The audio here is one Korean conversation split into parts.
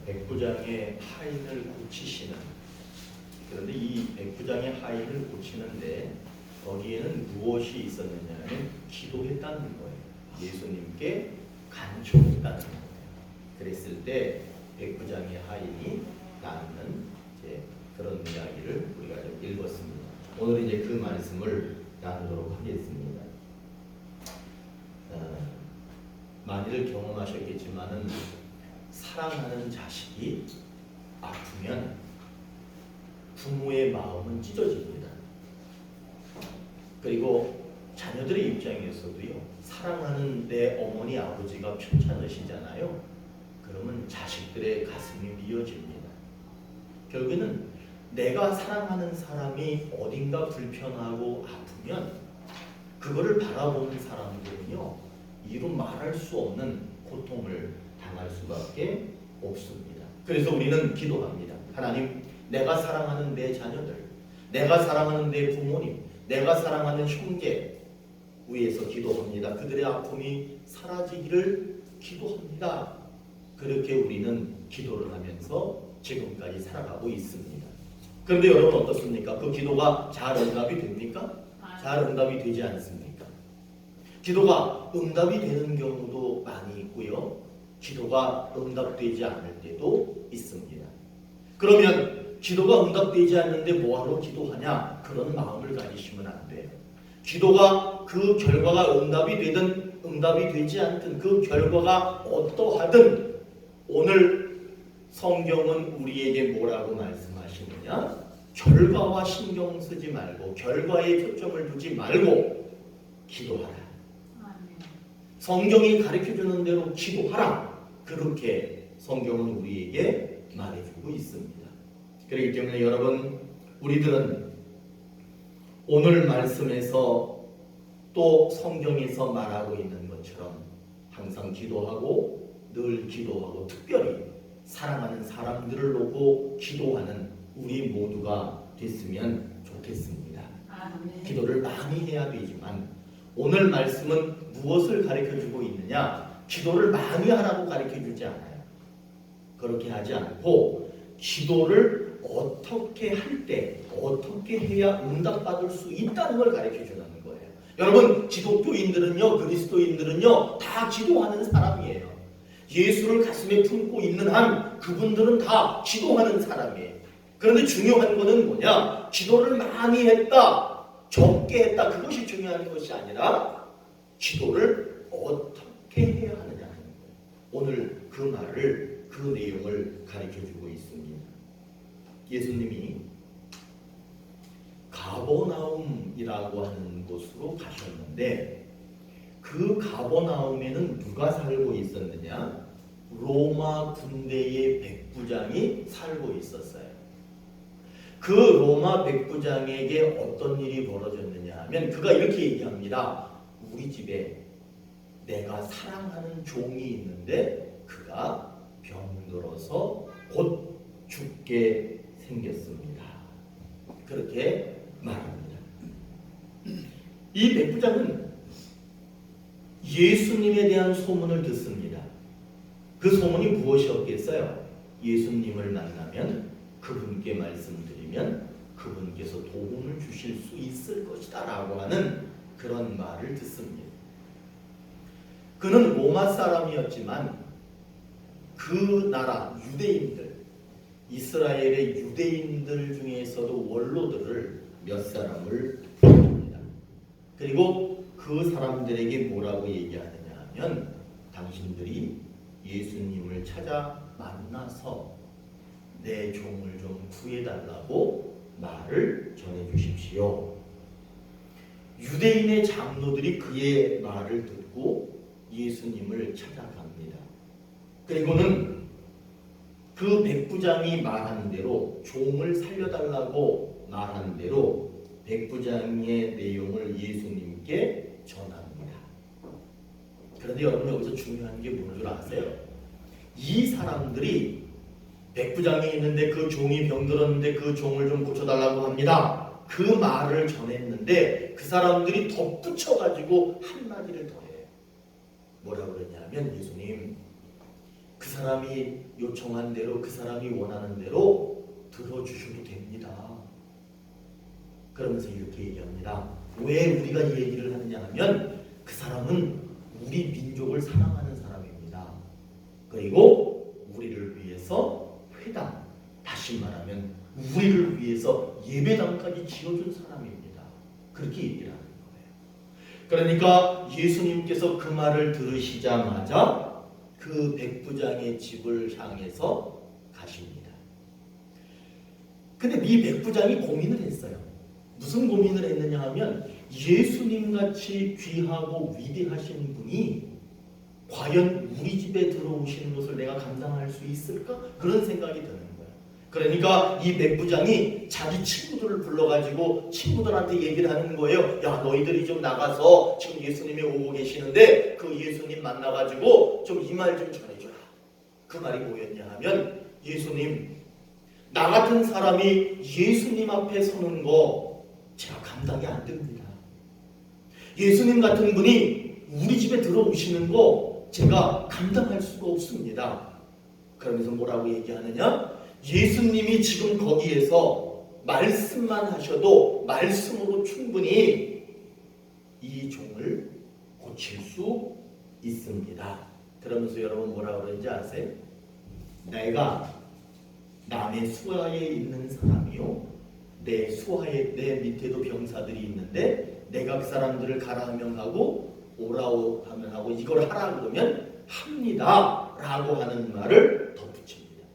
백부장의 하인을 고치시는, 그런데 이 백부장의 하인을 고치는데 거기에는 무엇이 있었느냐면 기도했다는 거예요. 예수님께 간청했다는 거예요. 그랬을 때 백부장의 하인이 낫는 그런 이야기를 우리가 좀 읽었습니다. 오늘 이제 그 말씀을 나누도록 하겠습니다. 많이들 경험하셨겠지만은 사랑하는 자식이 아프면 부모의 마음은 찢어집니다. 그리고 자녀들의 입장에서도요, 사랑하는 내 어머니 아버지가 편찮으시잖아요. 그러면 자식들의 가슴이 미어집니다. 결국에는 내가 사랑하는 사람이 어딘가 불편하고 아프면 그거를 바라보는 사람들은요, 이루 말할 수 없는 고통을 당할 수밖에 없습니다. 그래서 우리는 기도합니다. 하나님, 내가 사랑하는 내 자녀들, 내가 사랑하는 내 부모님, 내가 사랑하는 형제 위해서 기도합니다. 그들의 아픔이 사라지기를 기도합니다. 그렇게 우리는 기도를 하면서 지금까지 살아가고 있습니다. 그런데 여러분 어떻습니까? 그 기도가 잘 응답이 됩니까? 잘 응답이 되지 않습니까? 기도가 응답이 되는 경우도 많이 있고요, 기도가 응답되지 않을 때도 있습니다. 그러면 기도가 응답되지 않는데 뭐하러 기도하냐? 그런 마음을 가지시면 안 돼요. 기도가 그 결과가 응답이 되든 응답이 되지 않든 그 결과가 어떠하든 오늘 성경은 우리에게 뭐라고 말씀하시느냐? 결과와 신경 쓰지 말고, 결과에 초점을 두지 말고 기도하라. 성경이 가르쳐주는 대로 기도하라. 그렇게 성경은 우리에게 말해주고 있습니다. 그렇기 때문에 여러분, 우리들은 오늘 말씀에서 또 성경에서 말하고 있는 것처럼 항상 기도하고 늘 기도하고 특별히 사랑하는 사람들을 놓고 기도하는 우리 모두가 됐으면 좋겠습니다. 기도를 많이 해야 되지만 오늘 말씀은 무엇을 가르쳐주고 있느냐? 기도를 많이 하라고 가르쳐주지 않아요. 그렇게 하지 않고 기도를 어떻게 할 때, 어떻게 해야 응답받을 수 있다는 걸 가르쳐주는 거예요. 여러분, 기독교인들은요, 그리스도인들은요, 다 기도하는 사람이에요. 예수를 가슴에 품고 있는 한 그분들은 다 기도하는 사람이에요. 그런데 중요한 거는 뭐냐? 기도를 많이 했다, 적게 했다, 그것이 중요한 것이 아니라 기도를 어떻게 해야 하느냐 하는 거예요. 오늘 그 말을, 그 내용을 가르쳐주고 있습니다. 예수님이 가버나움이라고 하는 곳으로 가셨는데 그 가버나움에는 누가 살고 있었느냐? 로마 군대의 백부장이 살고 있었어요. 그 로마 백부장에게 어떤 일이 벌어졌느냐 하면 그가 이렇게 얘기합니다. 우리 집에 내가 사랑하는 종이 있는데 그가 병들어서 곧 죽게 생겼습니다. 그렇게 말합니다. 이 백부장은 예수님에 대한 소문을 듣습니다. 그 소문이 무엇이었겠어요? 예수님을 만나면 그분께 말씀드리면 그분께서 도움을 주실 수 있을 것이다 라고 하는 그런 말을 듣습니다. 그는 로마 사람이었지만 그 나라 유대인들, 이스라엘의 유대인들 중에서도 원로들을 몇 사람을 부릅니다. 그리고 그 사람들에게 뭐라고 얘기하느냐 하면 당신들이 예수님을 찾아 만나서 내 종을 좀 구해달라고 말을 전해주십시오. 유대인의 장로들이 그의 말을 듣고 예수님을 찾아갑니다. 그리고는 그 백부장이 말한 대로 종을 살려달라고 말한 대로 백부장의 내용을 예수님께 전합니다. 그런데 여러분 여기서 중요한 게 뭔 줄 아세요? 이 사람들이 백부장이 있는데 그 종이 병들었는데 그 종을 좀 고쳐달라고 합니다. 그 말을 전했는데 그 사람들이 덧붙여가지고 한마디를 더 해요. 뭐라고 그러냐면 예수님, 그 사람이 요청한 대로, 그 사람이 원하는 대로 들어주셔도 됩니다. 그러면서 이렇게 얘기합니다. 왜 우리가 이 얘기를 하느냐 하면 그 사람은 우리 민족을 사랑하는 사람입니다. 그리고 우리를 위해서 회당, 다시 말하면 우리를 위해서 예배당까지 지어준 사람입니다. 그렇게 얘기를 하는 거예요. 그러니까 예수님께서 그 말을 들으시자마자 그 백부장의 집을 향해서 가십니다. 근데 이 백부장이 고민을 했어요. 무슨 고민을 했느냐 하면 예수님같이 귀하고 위대하신 분이 과연 우리 집에 들어오시는 것을 내가 감당할 수 있을까? 그런 생각이 드는 거예요. 그러니까 이 백부장이 자기 친구들을 불러가지고 친구들한테 얘기를 하는 거예요. 야, 너희들이 좀 나가서 지금 예수님이 오고 계시는데 그 예수님 만나가지고 좀 이 말 좀 전해줘라. 그 말이 뭐였냐 하면 예수님, 나 같은 사람이 예수님 앞에 서는 거 제가 감당이 안 됩니다. 예수님 같은 분이 우리 집에 들어오시는 거 제가 감당할 수가 없습니다. 그러면서 뭐라고 얘기하느냐? 예수님이 지금 거기에서 말씀만 하셔도 말씀으로 충분히 이 종을 고칠 수 있습니다. 그러면서 여러분 뭐라고 그러는지 아세요? 내가 남의 수하에 있는 사람이요, 내 수하에 내 밑에도 병사들이 있는데 내가 그 사람들을 가라 하면 가고 오라 하면 하고 이걸 하라 그러면 합니다 라고 하는 말을 덧붙입니다.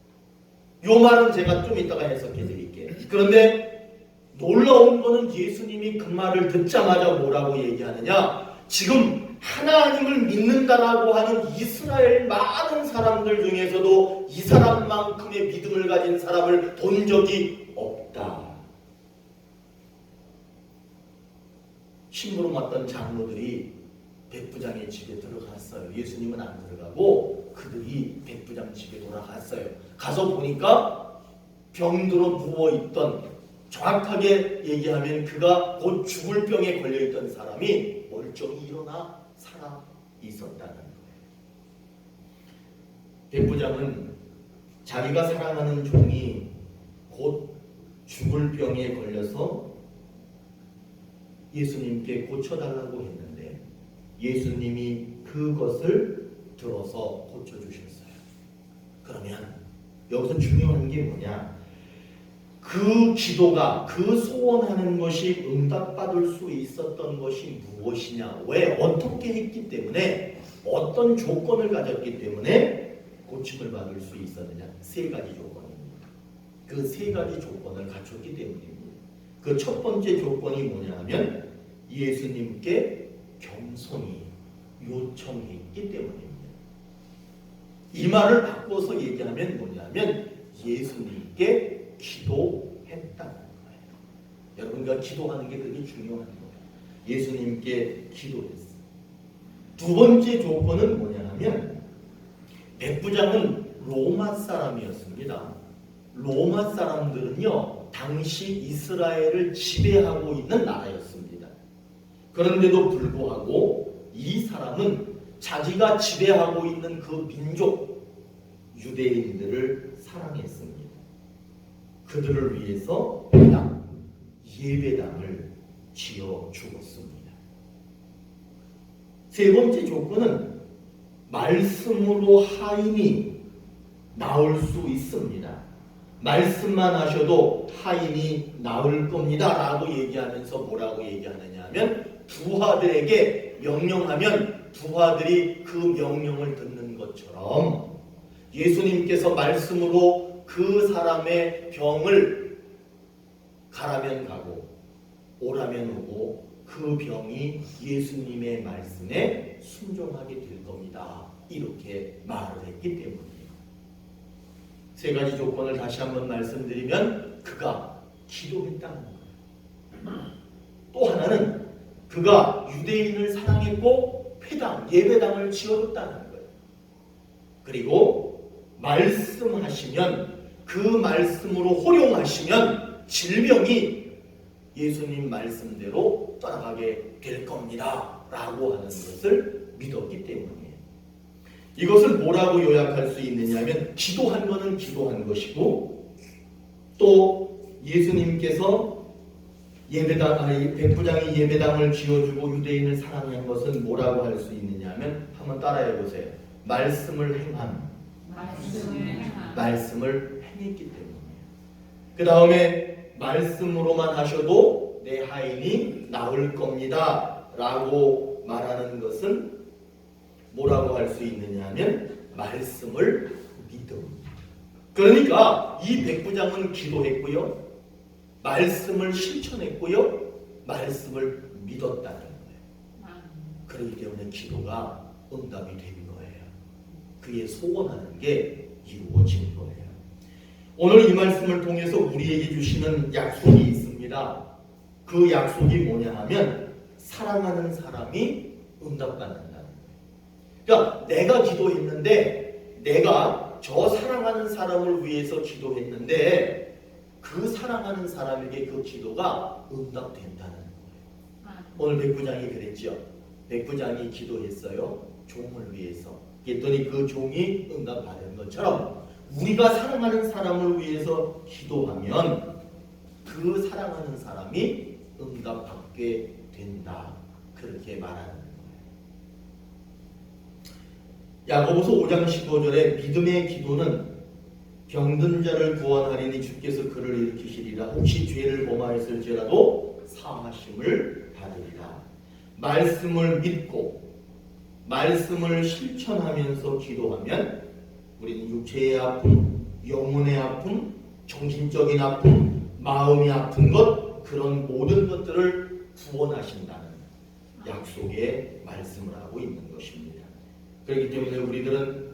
이 말은 제가 좀 이따가 해석해 드릴게요. 그런데 놀라운 거는 예수님이 그 말을 듣자마자 뭐라고 얘기하느냐, 지금 하나님을 믿는다라고 하는 이스라엘 많은 사람들 중에서도 이 사람만큼의 믿음을 가진 사람을 본 적이 없다. 심부름 왔던 장로들이 백부장의 집에 들어갔어요. 예수님은 안 들어가고 그들이 백부장 집에 돌아갔어요. 가서 보니까 병들어 누워있던, 정확하게 얘기하면 그가 곧 죽을 병에 걸려있던 사람이 멀쩡히 일어나 살아 있었다는 거예요. 백부장은 자기가 사랑하는 종이 곧 죽을 병에 걸려서 예수님께 고쳐달라고 했는데 예수님이 그것을 들어서 고쳐주셨어요. 그러면 여기서 중요한 게 뭐냐, 그 기도가, 그 소원하는 것이 응답받을 수 있었던 것이 무엇이냐, 왜, 어떻게 했기 때문에, 어떤 조건을 가졌기 때문에 고침을 받을 수 있었느냐, 세 가지 조건입니다. 그 세 가지 조건을 갖췄기 때문입니다. 그 첫 번째 조건이 뭐냐 하면 예수님께 겸손히 요청했기 때문입니다. 이 말을 바꿔서 얘기하면 뭐냐면 예수님께 기도했다는 거예요. 여러분과 기도하는 게 되게 중요한 거예요. 예수님께 기도했어요. 두 번째 조건은 뭐냐 하면 백부장은 로마 사람이었습니다. 로마 사람들은요, 당시 이스라엘을 지배하고 있는 나라였습니다. 그런데도 불구하고 이 사람은 자기가 지배하고 있는 그 민족 유대인들을 사랑했습니다. 그들을 위해서 회당, 예배당을 지어 주었습니다. 세 번째 조건은 말씀으로 하인이 나올 수 있습니다. 말씀만 하셔도 하인이 나올 겁니다 라고 얘기하면서 뭐라고 얘기하느냐 하면 부하들에게 명령하면 부하들이 그 명령을 듣는 것처럼 예수님께서 말씀으로 그 사람의 병을 가라면 가고 오라면 오고 그 병이 예수님의 말씀에 순종하게 될 겁니다. 이렇게 말을 했기 때문이에요. 세 가지 조건을 다시 한번 말씀드리면 그가 기도했다는 거예요. 또 하나는 그가 유대인을 사랑했고 회당, 예배당을 지어줬다는 거예요. 그리고 말씀하시면 그 말씀으로 호령하시면 질병이 예수님 말씀대로 떠나가게 될 겁니다 라고 하는 것을 믿었기 때문이에요. 이것을 뭐라고 요약할 수 있느냐면 기도한 거는 기도한 것이고 또 예수님께서 백부장이 예배당을 지어주고 유대인을 사랑한 것은 뭐라고 할 수 있느냐면 한번 따라해 보세요. 말씀을 행함. 말씀을 행했기 때문이에요. 그 다음에 말씀으로만 하셔도 내 하인이 나을 겁니다 라고 말하는 것은 뭐라고 할 수 있느냐 하면 말씀을 믿음. 그러니까 이 백부장은 기도했고요, 말씀을 실천했고요, 말씀을 믿었다는 거예요. 그렇기 때문에 기도가 응답이 된 거예요. 그의 소원하는 게 이루어진 거예요. 오늘 이 말씀을 통해서 우리에게 주시는 약속이 있습니다. 그 약속이 뭐냐 하면 사랑하는 사람이 응답받는다는 거예요. 그러니까 내가 기도했는데, 내가 저 사랑하는 사람을 위해서 기도했는데 그 사랑하는 사람에게 그 기도가 응답된다는 거예요. 오늘 백부장이 그랬죠. 백부장이 기도했어요. 종을 위해서. 그랬더니 그 종이 응답받은 것처럼 우리가 사랑하는 사람을 위해서 기도하면 그 사랑하는 사람이 응답받게 된다. 그렇게 말하는 거예요. 야고보서 5장 15절에 믿음의 기도는 병든 자를 구원하리니 주께서 그를 일으키시리라. 혹시 죄를 범하였을지라도 사하심을 받으리라. 말씀을 믿고 말씀을 실천하면서 기도하면 우리는 육체의 아픔, 영혼의 아픔, 정신적인 아픔, 마음이 아픈 것, 그런 모든 것들을 구원하신다는 약속의 말씀을 하고 있는 것입니다. 그렇기 때문에 우리들은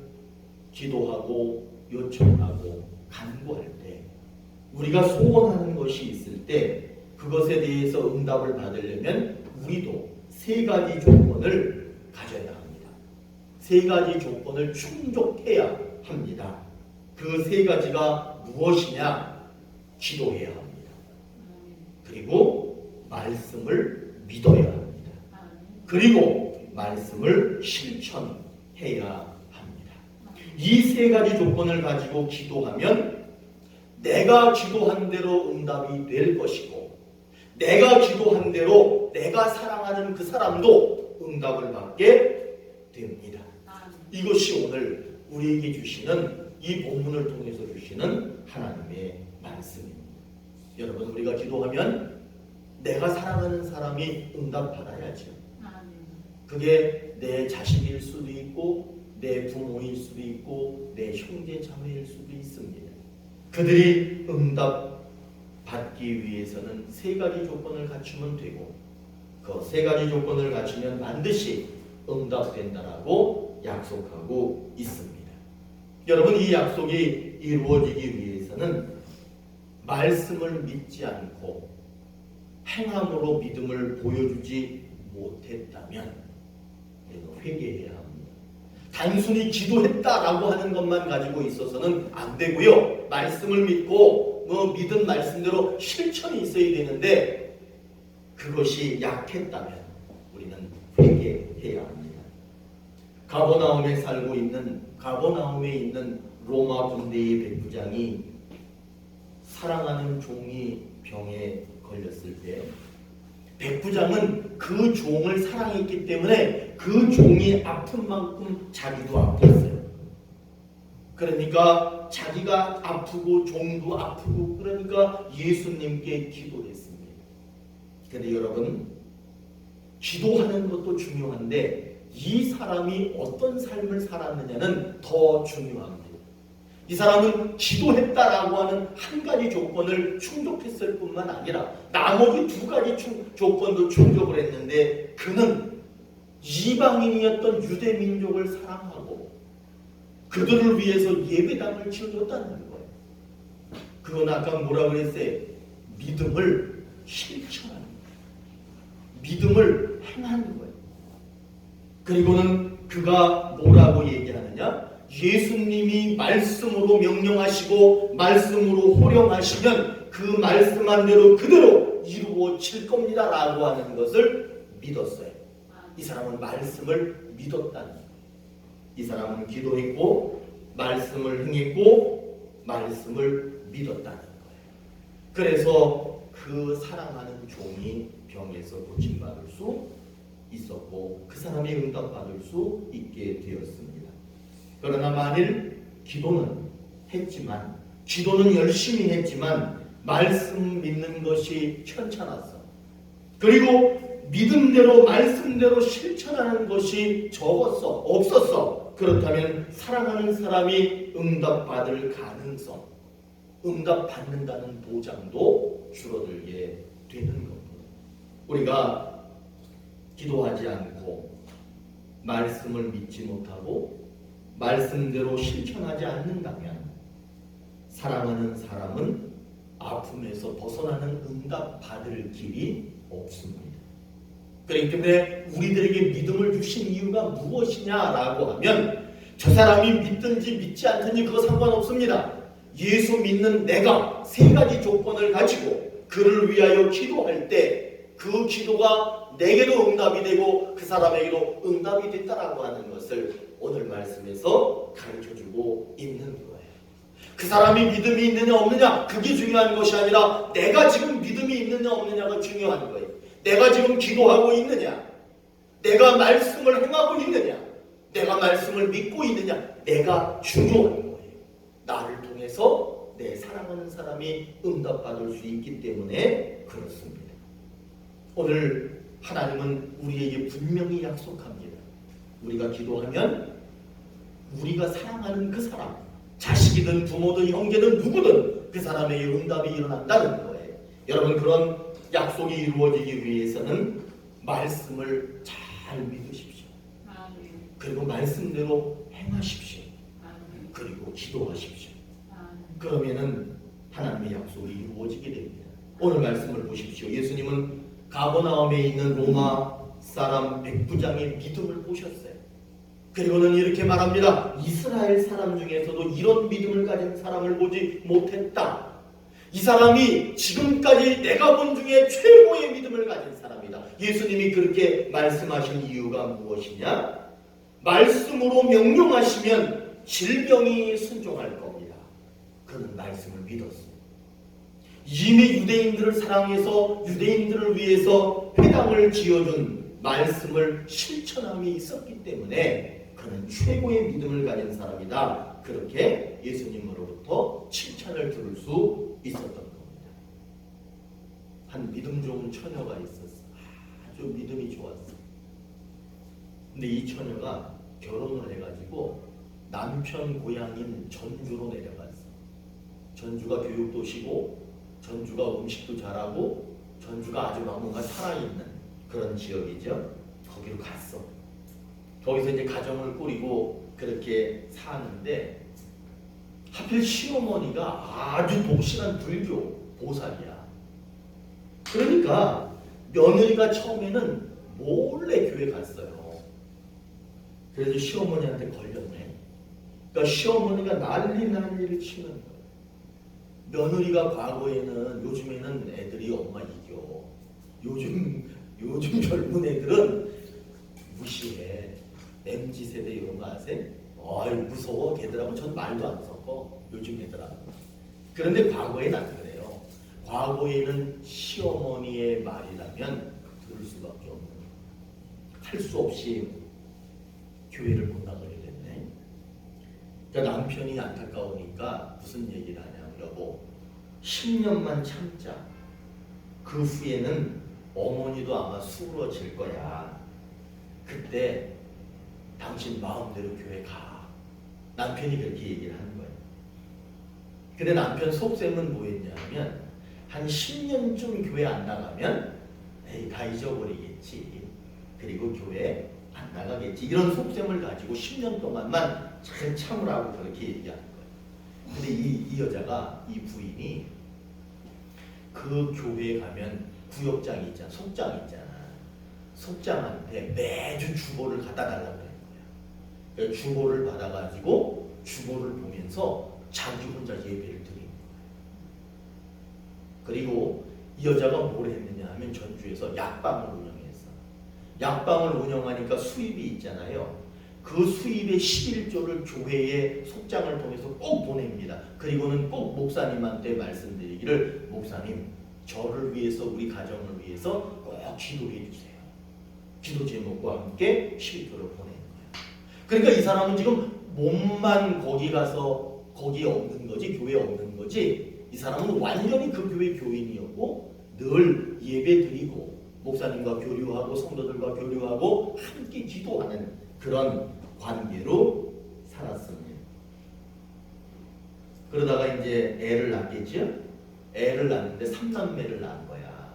기도하고 요청하고 간구할 때, 우리가 소원하는 것이 있을 때 그것에 대해서 응답을 받으려면 우리도 세 가지 조건을 가져야 합니다. 세 가지 조건을 충족해야 합니다. 그 세 가지가 무엇이냐? 기도해야 합니다. 그리고 말씀을 믿어야 합니다. 그리고 말씀을 실천해야 합니다. 이 세 가지 조건을 가지고 기도하면 내가 기도한 대로 응답이 될 것이고, 내가 기도한 대로 내가 사랑하는 그 사람도 응답을 받게 됩니다. 이것이 오늘 우리에게 주시는, 이 본문을 통해서 주시는 하나님의 말씀입니다. 여러분, 우리가 기도하면 내가 사랑하는 사람이 응답받아야죠. 그게 내 자식일 수도 있고 내 부모일 수도 있고 내 형제 자매일 수도 있습니다. 그들이 응답받기 위해서는 세 가지 조건을 갖추면 되고, 그 세 가지 조건을 갖추면 반드시 응답된다라고 약속하고 있습니다. 여러분, 이 약속이 이루어지기 위해서는 말씀을 믿지 않고 행함으로 믿음을 보여주지 못했다면 회개해야 합니다. 단순히 기도했다라고 하는 것만 가지고 있어서는 안 되고요. 말씀을 믿고 믿은 말씀대로 실천이 있어야 되는데 그것이 약했다면 우리는 회개해야 합니다. 가버나움에 있는 로마 군대의 백부장이 사랑하는 종이 병에 걸렸을 때 백부장은 그 종을 사랑했기 때문에 그 종이 아픈 만큼 자기도 아팠어요. 그러니까 자기가 아프고 종도 아프고, 그러니까 예수님께 기도했습니다. 그런데 여러분, 기도하는 것도 중요한데 이 사람이 어떤 삶을 살았느냐는 더 중요합니다. 이 사람은 기도했다라고 하는 한 가지 조건을 충족했을 뿐만 아니라 나머지 두 가지 조건도 충족을 했는데, 그는 이방인이었던 유대 민족을 사랑하고 그들을 위해서 예배당을 지어줬다는 거예요. 그건 아까 뭐라 그랬어요? 믿음을 실천하는 거예요. 믿음을 행하는 거예요. 그리고는 그가 뭐라고 얘기하느냐? 예수님이 말씀으로 명령하시고 말씀으로 호령하시면 그 말씀한 대로 그대로 이루어질 겁니다 라고 하는 것을 믿었어요. 이 사람은 말씀을 믿었다는 거예요. 이 사람은 기도했고 말씀을 행했고 말씀을 믿었다는 거예요. 그래서 그 사랑하는 종이 병에서 고침받을 수 있었고 그 사람이 응답받을 수 있게 되었습니다. 그러나 만일 기도는 했지만 기도는 열심히 했지만 말씀 믿는 것이 편찮았어. 그리고 믿음대로 말씀대로 실천하는 것이 적었어. 없었어. 그렇다면 사랑하는 사람이 응답받을 가능성, 응답받는다는 보장도 줄어들게 되는 겁니다. 우리가 기도하지 않고 말씀을 믿지 못하고 말씀대로 실천하지 않는다면 사랑하는 사람은 아픔에서 벗어나는 응답받을 길이 없습니다. 그렇기 때문에 우리들에게 믿음을 주신 이유가 무엇이냐라고 하면 저 사람이 믿든지 믿지 않든지 그거 상관없습니다. 예수 믿는 내가 세 가지 조건을 가지고 그를 위하여 기도할 때 그 기도가 내게도 응답이 되고 그 사람에게도 응답이 됐다라고 하는 것을 오늘 말씀에서 가르쳐주고 있는 거예요. 그 사람이 믿음이 있느냐 없느냐 그게 중요한 것이 아니라 내가 지금 믿음이 있느냐 없느냐가 중요한 거예요. 내가 지금 기도하고 있느냐, 내가 말씀을 행하고 있느냐, 내가 말씀을 믿고 있느냐, 내가 중요한 거예요. 나를 통해서 내 사랑하는 사람이 응답받을 수 있기 때문에 그렇습니다. 오늘 하나님은 우리에게 분명히 약속합니다. 우리가 기도하면 우리가 사랑하는 그 사람, 자식이든 부모든 형제든 누구든 그 사람에게 응답이 일어난다는 거예요. 여러분 그런 약속이 이루어지기 위해서는 말씀을 잘 믿으십시오. 그리고 말씀대로 행하십시오. 그리고 기도하십시오. 그러면은 하나님의 약속이 이루어지게 됩니다. 오늘 말씀을 보십시오. 예수님은 가버나움에 있는 로마 사람 백부장의 믿음을 보셨어요. 그리고는 이렇게 말합니다. 이스라엘 사람 중에서도 이런 믿음을 가진 사람을 보지 못했다. 이 사람이 지금까지 내가 본 중에 최고의 믿음을 가진 사람이다. 예수님이 그렇게 말씀하신 이유가 무엇이냐? 말씀으로 명령하시면 질병이 순종할 겁니다. 그는 말씀을 믿었습니다. 이미 유대인들을 사랑해서 유대인들을 위해서 회당을 지어준 말씀을 실천함이 있었기 때문에 그는 최고의 믿음을 가진 사람이다. 그렇게 예수님으로부터 칭찬을 들을 수 있었던 겁니다. 한 믿음 좋은 처녀가 있었어. 아주 믿음이 좋았어. 근데 이 처녀가 결혼을 해가지고 남편 고향인 전주로 내려갔어. 전주가 교육도시고 전주가 음식도 잘하고 전주가 아주 뭔가 살아있는 그런 지역이죠. 거기로 갔어. 거기서 이제 가정을 꾸리고 그렇게 사는데 하필 시어머니가 아주 독실한 불교 보살이야. 그러니까 며느리가 처음에는 몰래 교회 갔어요. 그래서 시어머니한테 걸렸네. 그러니까 시어머니가 난리를 치는 거예요. 며느리가 과거에는 요즘에는 애들이 엄마 이겨. 요즘 젊은 애들은 무시해. MZ세대 이런 거 아세요? 어이 무서워. 걔들하고 전 말도 안 섞어. 요즘 애들하고. 그런데 과거에는 안 그래요. 과거에는 시어머니의 말이라면 들을 수밖에 없는 할 수 없이 교회를 못 나가게 됐네. 그러니까 남편이 안타까우니까 무슨 얘기를 하냐면 여보 10년만 참자. 그 후에는 어머니도 아마 수그러질 거야. 그때 당신 마음대로 교회 가. 남편이 그렇게 얘기를 하는 거예요. 근데 남편 속셈은 뭐였냐면 한 10년쯤 교회 안 나가면 에이 다 잊어버리겠지. 그리고 교회 안 나가겠지. 이런 속셈을 가지고 10년 동안만 잘 참으라고 그렇게 얘기하는 거예요. 근데 이 여자가 이 부인이 그 교회에 가면 구역장이 있잖아. 속장이 있잖아. 속장한테 매주 주보를 갖다 달라고 그래요. 그러니까 주보를 받아가지고 주보를 보면서 자기 혼자 예배를 드린 거예요. 그리고 이 여자가 뭘 했느냐 하면 전주에서 약방을 운영했어. 약방을 운영하니까 수입이 있잖아요. 그 수입의 11조를 교회에 속장을 통해서 꼭 보냅니다. 그리고는 꼭 목사님한테 말씀드리기를, 목사님 저를 위해서, 우리 가정을 위해서 꼭 기도해 주세요. 기도 제목과 함께 11조를 보내는 거예요. 그러니까 이 사람은 지금 몸만 거기 가서 거기 없는 거지, 교회에 없는 거지, 이 사람은 완전히 그 교회 교인이었고 늘 예배 드리고 목사님과 교류하고 성도들과 교류하고 함께 기도하는 그런 관계로 살았습니다. 그러다가 이제 애를 낳겠죠. 애를 낳는데 3남매를 낳은 거야.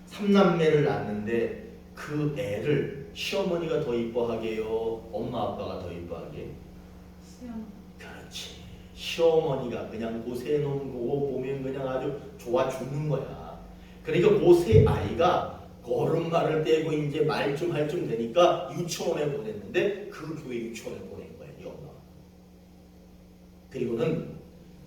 3남매를 낳는데 그 애를 시어머니가 더 이뻐하게요, 엄마 아빠가 더 이뻐하게? 그렇지. 시어머니가 그냥 그 세 놈 보고 보면 그냥 아주 좋아 죽는 거야. 그러니까 그 세 아이가 걸음마를 떼고 이제 말 좀 할 좀 되니까 유치원에 보냈는데 그 교회 유치원에 보낸 거야, 이 엄마. 그리고는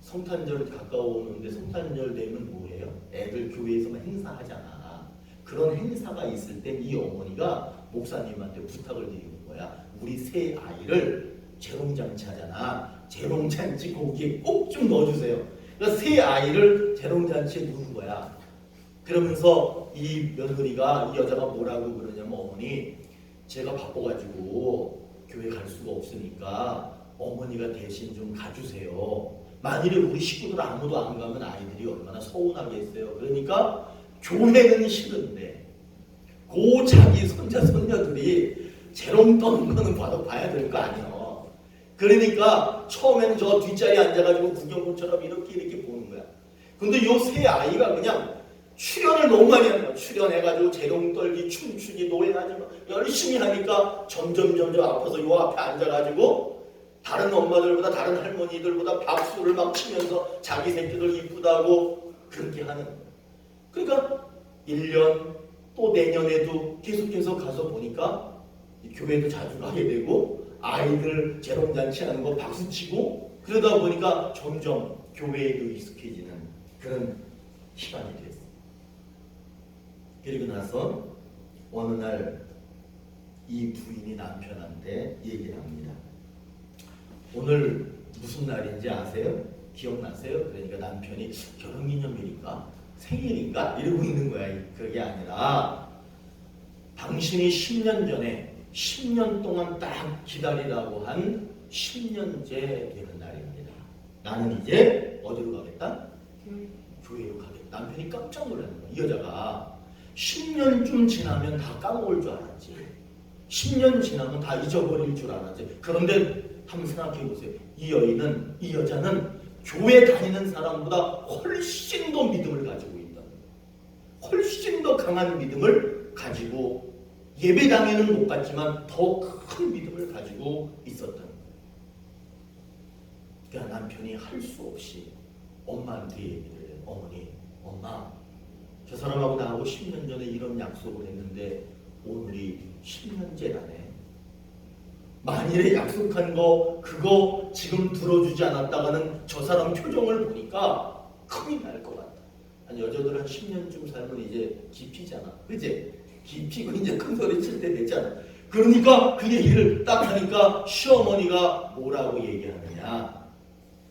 성탄절 가까워오는데 성탄절 되면 뭐예요? 애들 교회에서만 행사하잖아. 그런 행사가 있을 땐 이 어머니가 목사님한테 부탁을 드리는 거야. 우리 세 아이를 재롱잔치 하잖아. 재롱잔치 거기에 꼭 좀 넣어주세요. 그러니까 세 아이를 재롱잔치에 넣는 거야. 그러면서 이 며느리가, 이 여자가 뭐라고 그러냐면, 어머니 제가 바빠가지고 교회 갈 수가 없으니까 어머니가 대신 좀 가주세요. 만일에 우리 식구들 아무도 안 가면 아이들이 얼마나 서운하겠어요. 그러니까 교회는 싫은데 그 자기 손자 손녀들이 재롱 떠는 거는 봐야 될 거 아니에요. 그러니까 처음에는 저 뒷자리에 앉아가지고 구경꾼처럼 이렇게 보는 거야. 근데 요 세 아이가 그냥 출연을 너무 많이 하는 거야. 출연해가지고 재롱 떨기, 춤추기, 노래하지 열심히 하니까 점점 앞에서 요 앞에 앉아가지고 다른 엄마들보다, 다른 할머니들보다 박수를 막 치면서 자기 새끼들 이쁘다고 그렇게 하는 거야. 그러니까 1년 또 내년에도 계속해서 가서 보니까 교회도 자주 가게 되고 아이들 재롱잔치 하는 거 박수치고, 그러다 보니까 점점 교회에도 익숙해지는 그런 시간이 됐어요. 그리고 나서 어느 날 이 부인이 남편한테 얘기를 합니다. 오늘 무슨 날인지 아세요? 기억나세요? 그러니까 남편이 결혼기념일인가? 생일인가? 이러고 있는 거야. 그게 아니라 당신이 10년 전에 10년 동안 딱 기다리라고 한 10년째 되는 날입니다. 나는 이제 어디로 가겠다? 교회로 가겠다. 남편이 깜짝 놀라는 거야. 이 여자가 10년쯤 지나면 다 까먹을 줄 알았지. 10년 지나면 다 잊어버릴 줄 알았지. 그런데 한번 생각해 보세요. 이 여자는 교회 다니는 사람보다 훨씬 더 믿음을 가지고 있다. 훨씬 더 강한 믿음을 가지고, 예배당에는 못 갔지만 더 큰 믿음을 가지고 있었던 거예요. 그러니까 남편이 할 수 없이 엄마한테 얘기를 해요. 어머니, 엄마, 저 사람하고 나하고 10년 전에 이런 약속을 했는데 오늘이 10년째라네. 만일에 약속한 거 그거 지금 들어주지 않았다가는 저 사람 표정을 보니까 큰일 날 것 같다. 아니, 여자들 한 10년쯤 살면 이제 기피잖아. 그치? 기피고 이제 큰 소리 칠 때 됐잖아. 그러니까 그 얘기를 딱 하니까 시어머니가 뭐라고 얘기하느냐.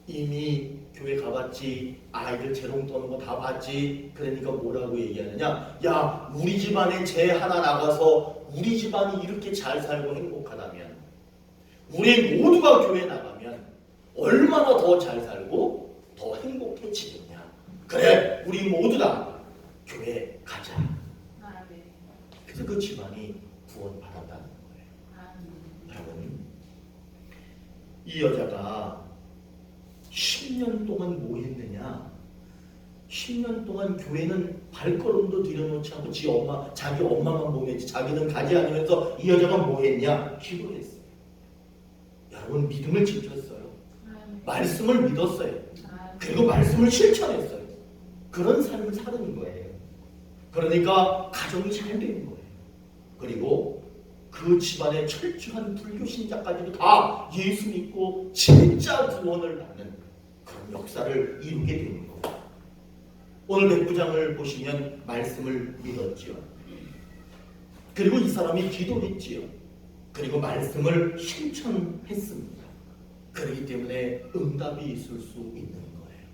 이미 교회 가봤지, 아이들 재롱 떠는 거 다 봤지. 그러니까 뭐라고 얘기하느냐. 야, 우리 집안에 쟤 하나 나가서 우리 집안이 이렇게 잘 살고 행복하다면, 우리 모두가 교회 나가면 얼마나 더 잘 살고 더 행복해지겠냐. 그래, 우리 모두 다 교회 가자. 그래서 그 집안이 구원받았다는 거예요. 여러분, 이 여자가 10년 동안 뭐 했느냐. 10년 동안 교회는 발걸음도 들여놓지 않고 자기 엄마만 보냈지. 자기는 가지 않으면서 이 여자가 뭐 했냐. 기도했어요. 여러분, 믿음을 지켰어요. 말씀을 믿었어요. 그리고 말씀을 실천했어요. 그런 삶을 사는 거예요. 그러니까 가정이 잘 되는 거예요. 그리고 그 집안의 철저한 불교 신자까지도 다 예수 믿고 진짜 구원을 받는 그런 역사를 이루게 되는 거예요. 오늘 백부장을 보시면 말씀을 믿었지요. 그리고 이 사람이 기도했지요. 그리고 말씀을 실천했습니다. 그렇기 때문에 응답이 있을 수 있는 거예요.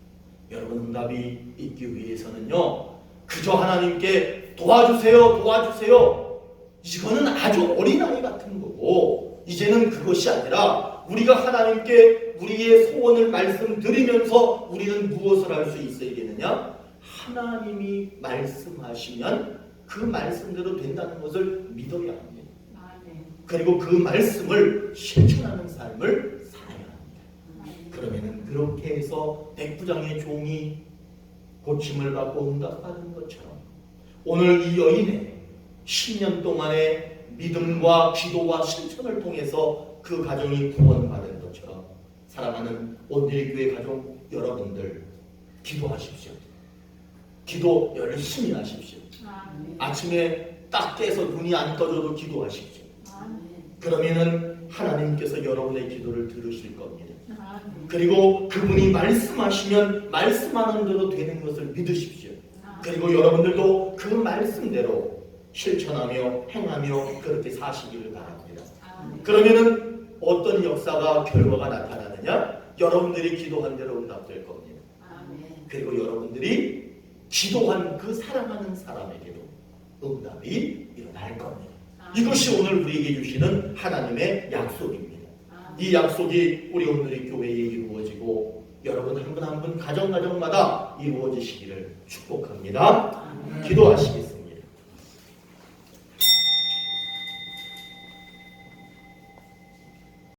여러분, 응답이 있기 위해서는요, 그저 하나님께 도와주세요, 도와주세요, 이거는 아주 어린아이 같은 거고, 이제는 그것이 아니라 우리가 하나님께 우리의 소원을 말씀드리면서 우리는 무엇을 할 수 있어야겠느냐? 하나님이 말씀하시면 그 말씀대로 된다는 것을 믿어야 합니다. 그리고 그 말씀을 실천하는 삶을 살아야 합니다. 그러면은 그렇게 해서 백부장의 종이 고침을 받고 응답받은 것처럼 오늘 이 여인의 10년 동안의 믿음과 기도와 실천을 통해서 그 가정이 구원받은 것처럼 사랑하는 온누리교회 가족 여러분들, 기도하십시오. 기도 열심히 하십시오. 아침에 딱 깨서 눈이 안 떠져도 기도하십시오. 그러면은 하나님께서 여러분의 기도를 들으실 겁니다. 그리고 그분이 말씀하시면 말씀하는 대로 되는 것을 믿으십시오. 그리고 여러분들도 그 말씀대로 실천하며 행하며 그렇게 사시기를 바랍니다. 그러면은 어떤 역사가 결과가 나타나느냐? 여러분들이 기도한 대로 응답될 겁니다. 그리고 여러분들이 기도한 그 사랑하는 사람에게도 응답이 일어날 겁니다. 이것이 오늘 우리에게 주시는 하나님의 약속입니다. 이 약속이 우리 오늘의 교회에 이루어지고 여러분 한 분 한 분 가정마다 이루어지시기를 축복합니다. 기도하시겠습니다.